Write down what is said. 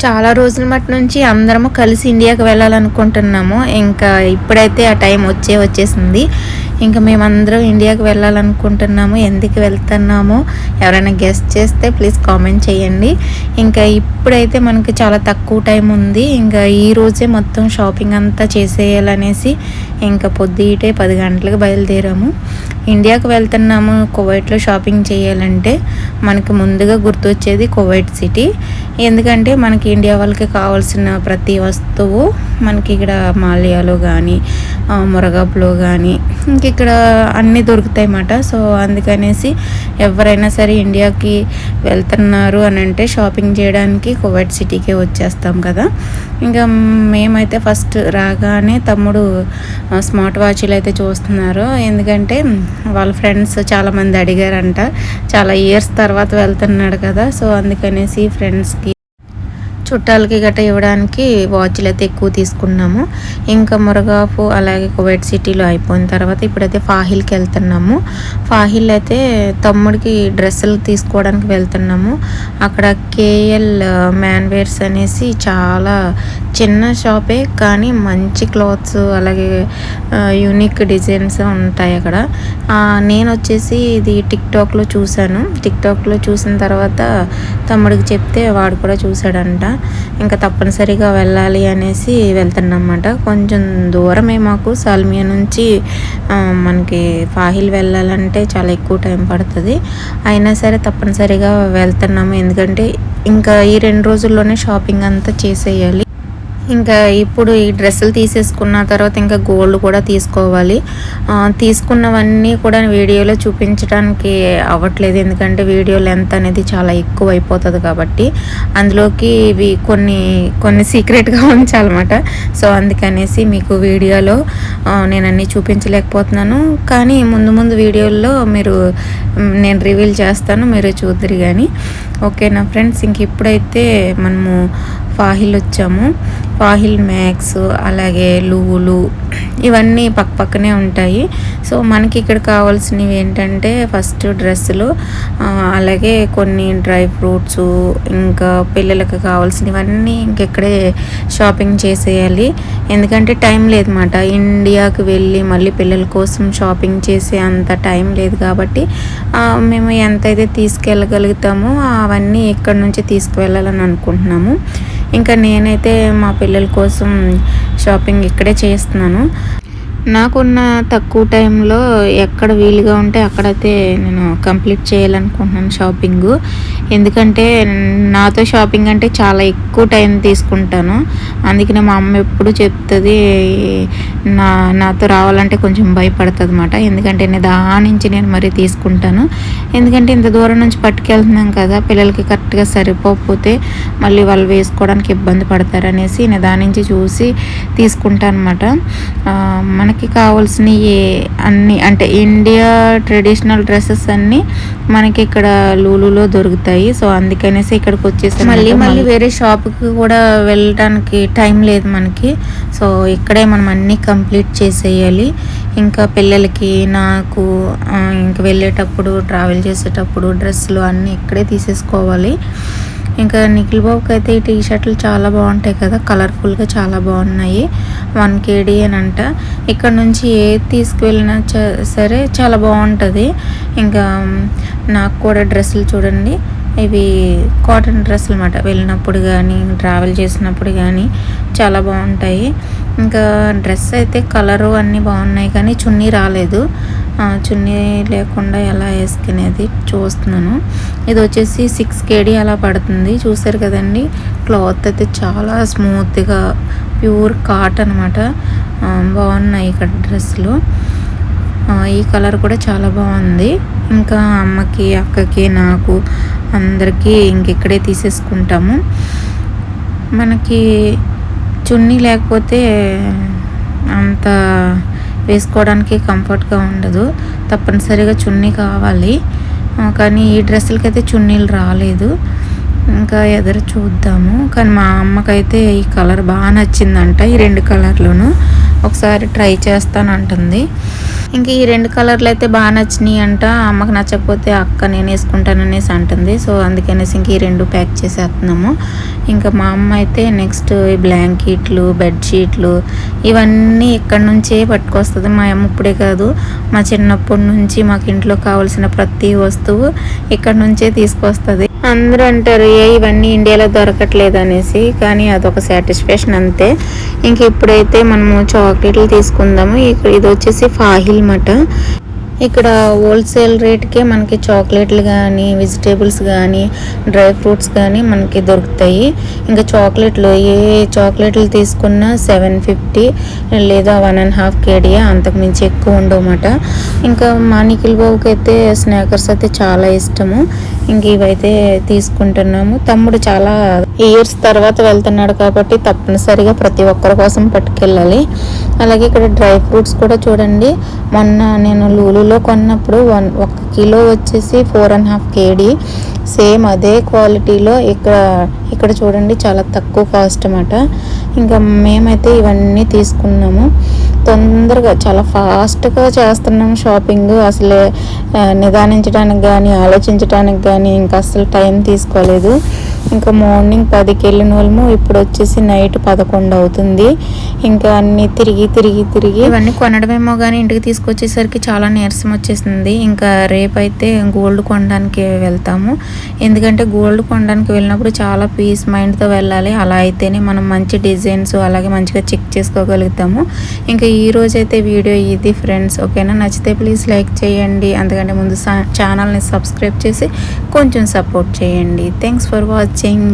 చాలా రోజుల మటు నుంచి అందరము కలిసి ఇండియాకి వెళ్ళాలనుకుంటున్నాము. ఇంకా ఇప్పుడైతే ఆ టైం వచ్చేసింది. ఇంకా మేమందరం ఇండియాకి వెళ్ళాలనుకుంటున్నాము. ఎందుకు వెళ్తున్నామో ఎవరైనా గెస్ట్ చేస్తే ప్లీజ్ కామెంట్ చేయండి. ఇంకా ఇప్పుడైతే మనకి చాలా తక్కువ టైం ఉంది. ఇంకా ఈ రోజే మొత్తం షాపింగ్ అంతా చేసేయాలనేసి ఇంకా పొద్దుటే 10 గంటలకు బయలుదేరాము. ఇండియాకి వెళ్తున్నాము. కువైట్లో షాపింగ్ చేయాలంటే మనకి ముందుగా గుర్తొచ్చేది కువైట్ సిటీ. ఎందుకంటే మనకి ఇండియా వాళ్ళకి కావాల్సిన ప్రతి వస్తువు మనకి ఇక్కడ మాల్యాలో కానీ మురగాపులో కానీ ఇంక ఇక్కడ అన్నీ దొరుకుతాయి అన్నమాట. సో అందుకనేసి ఎవరైనా సరే ఇండియాకి వెళ్తున్నారు అని అంటే షాపింగ్ చేయడానికి కువైట్ సిటీకే వచ్చేస్తాం కదా. ఇంకా మేమైతే ఫస్ట్ రాగానే తమ్ముడు స్మార్ట్ వాచ్లు అయితే చూస్తున్నారు. ఎందుకంటే వాళ్ళ ఫ్రెండ్స్ చాలామంది అడిగారంట, చాలా ఇయర్స్ తర్వాత వెళ్తున్నాడు కదా. సో అందుకనేసి ఫ్రెండ్స్కి చుట్టాలకి గట్రా ఇవ్వడానికి వాచ్లు అయితే ఎక్కువ తీసుకున్నాము. ఇంకా మురగాపు అలాగే కువైట్ సిటీలో అయిపోయిన తర్వాత ఇప్పుడైతే ఫాహిల్కి వెళ్తున్నాము. ఫాహిల్ అయితే తమ్ముడికి డ్రెస్సులు తీసుకోవడానికి వెళ్తున్నాము. అక్కడ కేఎల్ మ్యాన్ వేర్స్ అనేసి చాలా చిన్న షాపే కానీ మంచి క్లాత్స్ అలాగే యూనిక్ డిజైన్స్ ఉంటాయి అక్కడ. నేను వచ్చేసి ఇది టిక్టాక్లో చూశాను. టిక్టాక్లో చూసిన తర్వాత తమ్ముడికి చెప్తే వాడు కూడా చూశాడంట. ఇంకా తప్పనిసరిగా వెళ్ళాలి అనేసి వెళ్తున్నమాట. కొంచెం దూరమే మాకు సాల్మియా నుంచి మనకి ఫాహిల్ వెళ్ళాలంటే చాలా ఎక్కువ టైం పడుతుంది. అయినా సరే తప్పనిసరిగా వెళ్తున్నాము. ఎందుకంటే ఇంకా ఈ 2 రోజుల్లోనే షాపింగ్ అంతా చేసేయాలి. ఇంకా ఇప్పుడు ఈ డ్రెస్సులు తీసేసుకున్న తర్వాత ఇంకా గోల్డ్ కూడా తీసుకోవాలి. తీసుకున్నవన్నీ కూడా వీడియోలో చూపించడానికి అవ్వట్లేదు. ఎందుకంటే వీడియో లెంత్ అనేది చాలా ఎక్కువ అయిపోతుంది కాబట్టి అందులోకి ఇవి కొన్ని సీక్రెట్గా ఉంచాలన్నమాట. సో అందుకనేసి మీకు వీడియోలో నేను అన్నీ చూపించలేకపోతున్నాను. కానీ ముందు వీడియోల్లో నేను రివీల్ చేస్తాను, మీరు చూద్దరు కానీ. ఓకేనా ఫ్రెండ్స్, ఇంక ఇప్పుడైతే మనము ఫాహిల్ వచ్చాము. ఫాహిల్ మ్యాక్స్ అలాగే లూలు ఇవన్నీ పక్కనే ఉంటాయి. సో మనకి ఇక్కడ కావాల్సినవి ఏంటంటే ఫస్ట్ డ్రెస్సులు అలాగే కొన్ని డ్రై ఫ్రూట్స్ ఇంకా పిల్లలకు కావాల్సినవన్నీ ఇంకెక్కడే షాపింగ్ చేసేయాలి. ఎందుకంటే టైం లేదన్నమాట. ఇండియాకి వెళ్ళి మళ్ళీ పిల్లల కోసం షాపింగ్ చేసే అంత టైం లేదు కాబట్టి మేము ఎంతైతే తీసుకెళ్ళగలుగుతామో అవన్నీ ఇక్కడ నుంచి తీసుకువెళ్ళాలని అనుకుంటున్నాము. ఇంకా నేనైతే మా పిల్లల కోసం షాపింగ్ ఇక్కడే చేస్తున్నాను. నాకున్న తక్కువ టైంలో ఎక్కడ వీలుగా ఉంటే అక్కడైతే నేను కంప్లీట్ చేయాలనుకుంటున్నాను షాపింగ్. ఎందుకంటే నాతో షాపింగ్ అంటే చాలా ఎక్కువ టైం తీసుకుంటాను. అందుకనే మా అమ్మ ఎప్పుడు చెప్తుంది నాతో రావాలంటే కొంచెం భయపడుతుంది అన్నమాట. ఎందుకంటే నిదానించి నేను మరీ తీసుకుంటాను. ఎందుకంటే ఇంత దూరం నుంచి పట్టుకెళ్తున్నాం కదా, పిల్లలకి కరెక్ట్గా సరిపోకపోతే మళ్ళీ వాళ్ళు వేసుకోవడానికి ఇబ్బంది పడతారనేసి నిదానించి చూసి తీసుకుంటాను అన్నమాట. మనకి కావాల్సినవి అన్నీ అంటే ఇండియా ట్రెడిషనల్ డ్రెస్సెస్ అన్నీ మనకి ఇక్కడ లూలులో దొరుకుతాయి. సో అందుకనేసి ఇక్కడికి వచ్చేసి మళ్ళీ వేరే షాప్కి కూడా వెళ్ళడానికి టైం లేదు మనకి. సో ఇక్కడే మనం అన్నీ కంప్లీట్ చేసేయాలి. ఇంకా పిల్లలకి నాకు ఇంకా వెళ్ళేటప్పుడు ట్రావెల్ చేసేటప్పుడు డ్రెస్సులు అన్నీ ఇక్కడే తీసేసుకోవాలి. ఇంకా నిఖిల్ బాబుకి అయితే ఈ టీ షర్ట్లు చాలా బాగుంటాయి కదా, కలర్ఫుల్గా చాలా బాగున్నాయి. 1 KD అని అంట. ఇక్కడ నుంచి ఏది తీసుకువెళ్ళినా సరే చాలా బాగుంటుంది. ఇంకా నాకు కూడా డ్రెస్సులు చూడండి, ఇవి కాటన్ డ్రెస్సులు అన్నమాట. వెళ్ళినప్పుడు కానీ ట్రావెల్ చేసినప్పుడు కానీ చాలా బాగుంటాయి. ఇంకా డ్రెస్ అయితే కలరు అన్నీ బాగున్నాయి కానీ చున్నీ రాలేదు. చున్నీ లేకుండా ఎలా వేసుకునేది చూస్తున్నాను. ఇది వచ్చేసి 6 KD అలా పడుతుంది. చూసారు కదండి, క్లాత్ అయితే చాలా స్మూత్గా ప్యూర్ కాటన్ అన్నమాట. బాగున్నాయి ఇక్కడ డ్రెస్సులు. ఈ కలర్ కూడా చాలా బాగుంది. ఇంకా అమ్మకి అక్కకి నాకు అందరికీ ఇంకెక్కడే తీసేసుకుంటాము. మనకి చున్నీ లేకపోతే అంత వేసుకోవడానికి కంఫర్ట్గా ఉండదు. తప్పనిసరిగా చున్నీ కావాలి. కానీ ఈ డ్రెస్సులకైతే చున్నీలు రాలేదు. ఇంకా ఎదురు చూద్దాము. కానీ మా అమ్మకైతే ఈ కలర్ బాగా నచ్చిందంట, ఈ 2 కలర్లోనూ. ఒకసారి ట్రై చేస్తానంటుంది. ఇంక ఈ 2 కలర్లు అయితే బాగా నచ్చినాయి అంట. అమ్మకి నచ్చకపోతే అక్క నేను వేసుకుంటాననేసి అంటుంది. సో అందుకనేసి ఇంక ఈ 2 ప్యాక్ చేసేస్తున్నాము. ఇంకా మా అమ్మ అయితే నెక్స్ట్ ఈ బ్లాంకెట్లు, బెడ్షీట్లు ఇవన్నీ ఇక్కడ నుంచే పట్టుకొస్తుంది. మా అమ్మ ఇప్పుడే కాదు, మా చిన్నప్పటి నుంచి మాకు ఇంట్లో కావాల్సిన ప్రతి వస్తువు ఇక్కడ నుంచే తీసుకొస్తుంది. అందరూ అంటారు ఇవన్నీ ఇండియాలో దొరకట్లేదు అనేసి, కానీ అదొక సాటిస్ఫాక్షన్ అంతే. ఇంక ఇప్పుడైతే మనము చాక్లెట్లు తీసుకుందాము. ఇది వచ్చేసి ఫాహిల్ మాట. ఇక్కడ హోల్సేల్ రేట్కే మనకి చాక్లెట్లు కానీ, వెజిటేబుల్స్ కానీ, డ్రై ఫ్రూట్స్ కానీ మనకి దొరుకుతాయి. ఇంకా చాక్లెట్లు ఏ చాక్లెట్లు తీసుకున్నా 750 లేదా 1.5 kg, అంతకుమించి ఎక్కువ ఉండవన్నమాట. ఇంకా మా నిఖిల్ బాబుకి అయితే స్నాకర్స్ అయితే చాలా ఇష్టము. ఇంక ఇవైతే తీసుకుంటున్నాము. తమ్ముడు చాలా ఇయర్స్ తర్వాత వెళ్తున్నాడు కాబట్టి తప్పనిసరిగా ప్రతి ఒక్కరి కోసం పట్టుకెళ్ళాలి. అలాగే ఇక్కడ డ్రై ఫ్రూట్స్ కూడా చూడండి, మొన్న నేను లూలులో కొన్నప్పుడు 1 కిలో వచ్చేసి 4.5 kg. సేమ్ అదే క్వాలిటీలో ఇక్కడ చూడండి చాలా తక్కువ కాస్ట్ అన్నమాట. ఇంకా మేమైతే ఇవన్నీ తీసుకున్నాము. తొందరగా చాలా ఫాస్ట్గా చేస్తున్నాము షాపింగ్. అసలే నిదానించడానికి కానీ, ఆలోచించడానికి కానీ ఇంకా అసలు టైం తీసుకోలేదు. ఇంకా మార్నింగ్ 10కి వెళ్ళిన వాళ్ళము ఇప్పుడు వచ్చేసి నైట్ 11 అవుతుంది. ఇంకా అన్నీ తిరిగి ఇవన్నీ కొనడమేమో కానీ ఇంటికి తీసుకొచ్చేసరికి చాలా నీరసం వచ్చేసింది. ఇంకా రేపైతే గోల్డ్ కొనడానికి వెళ్తాము. ఎందుకంటే గోల్డ్ కొనడానికి వెళ్ళినప్పుడు చాలా పీస్ మైండ్తో వెళ్ళాలి. అలా అయితేనే మనం మంచి డిజైన్స్ అలాగే మంచిగా చెక్ చేసుకోగలుగుతాము. ఇంకా ఈ రోజైతే వీడియో ఇది ఫ్రెండ్స్. ఓకేనా, నచ్చితే ప్లీజ్ లైక్ చేయండి. అందుకంటే ముందు ఛానల్ని సబ్స్క్రైబ్ చేసి కొంచెం సపోర్ట్ చేయండి. Thanks for watching.